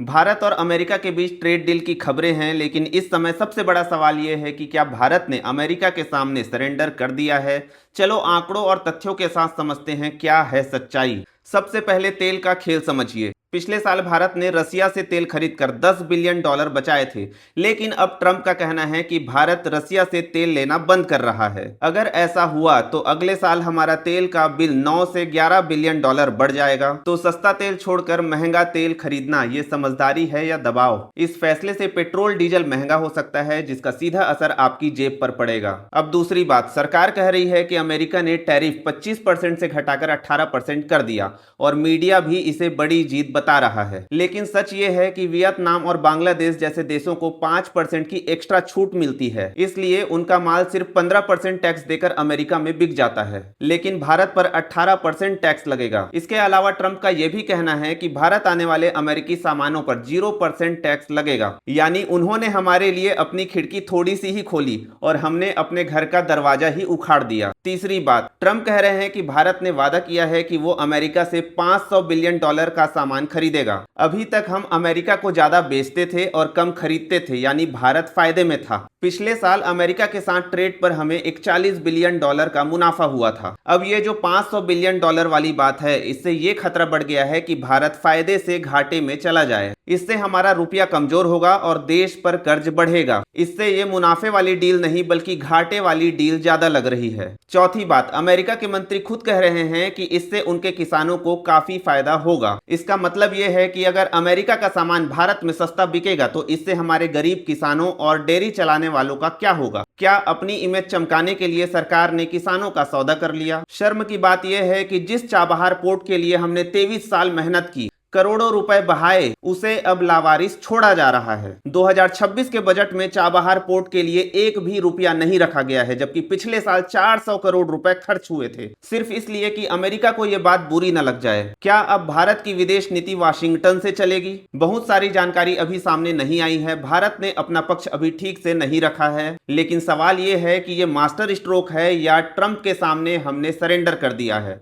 भारत और अमेरिका के बीच trade deal की खबरें हैं, लेकिन इस समय सबसे बड़ा सवाल यह है कि क्या भारत ने अमेरिका के सामने सरेंडर कर दिया है। चलो आंकड़ों और तथ्यों के साथ समझते हैं क्या है सच्चाई। सबसे पहले तेल का खेल समझिए। पिछले साल भारत ने रसिया से तेल खरीदकर $10 बिलियन बचाए थे, लेकिन अब ट्रंप का कहना है कि भारत रसिया से तेल लेना बंद कर रहा है। अगर ऐसा हुआ तो अगले साल हमारा तेल का बिल 9 से $11 बिलियन बढ़ जाएगा। तो सस्ता तेल छोड़कर महंगा तेल खरीदना ये समझदारी है या दबाव? इस फैसले से पेट्रोल डीजल महंगा हो सकता है, जिसका सीधा असर आपकी जेब पर पड़ेगा। अब दूसरी बात, सरकार कह रही है कि अमेरिका ने टैरिफ 25% से घटाकर 18% कर दिया और मीडिया भी इसे बड़ी जीत बता रहा है। लेकिन सच ये है कि वियतनाम और बांग्लादेश जैसे देशों को 5% की एक्स्ट्रा छूट मिलती है, इसलिए उनका माल सिर्फ 15% टैक्स देकर अमेरिका में बिक जाता है, लेकिन भारत पर 18% टैक्स लगेगा। इसके अलावा ट्रंप का यह भी कहना है कि भारत आने वाले अमेरिकी सामानों पर 0% टैक्स लगेगा, यानी उन्होंने हमारे लिए अपनी खिड़की थोड़ी सी ही खोली और हमने अपने घर का दरवाजा ही उखाड़ दिया। तीसरी बात, ट्रंप कह रहे हैं कि भारत ने वादा किया है कि वो अमेरिका से $500 बिलियन का सामान खरीदेगा। अभी तक हम अमेरिका को ज्यादा बेचते थे और कम खरीदते थे, यानी भारत फायदे में था। पिछले साल अमेरिका के साथ ट्रेड पर हमें $41 बिलियन का मुनाफा हुआ था। अब ये जो $500 बिलियन वाली बात है, इससे ये खतरा बढ़ गया है कि भारत फायदे से घाटे में चला जाए। इससे हमारा रुपया कमजोर होगा और देश पर कर्ज बढ़ेगा। इससे ये मुनाफे वाली डील नहीं बल्कि घाटे वाली डील ज्यादा लग रही है। चौथी बात, अमेरिका के मंत्री खुद कह रहे हैं कि इससे उनके किसानों को काफी फायदा होगा। इसका मतलब यह है कि अगर अमेरिका का सामान भारत में सस्ता बिकेगा तो इससे हमारे गरीब किसानों और डेयरी चलाने वालों का क्या होगा? क्या अपनी इमेज चमकाने के लिए सरकार ने किसानों का सौदा कर लिया? शर्म की बात यह है कि जिस चाबहार पोर्ट के लिए हमने 23 साल मेहनत की, करोड़ों रुपए बहाए, उसे अब लावारिस छोड़ा जा रहा है। 2026 के बजट में चाबहार पोर्ट के लिए एक भी रुपया नहीं रखा गया है, जबकि पिछले साल 400 करोड़ रुपए खर्च हुए थे, सिर्फ इसलिए कि अमेरिका को यह बात बुरी न लग जाए। क्या अब भारत की विदेश नीति वाशिंगटन से चलेगी? बहुत सारी जानकारी अभी सामने नहीं आई है। भारत ने अपना पक्ष अभी ठीक से नहीं रखा है, लेकिन सवाल यह है कि यह मास्टर स्ट्रोक है या ट्रंप के सामने हमने सरेंडर कर दिया है।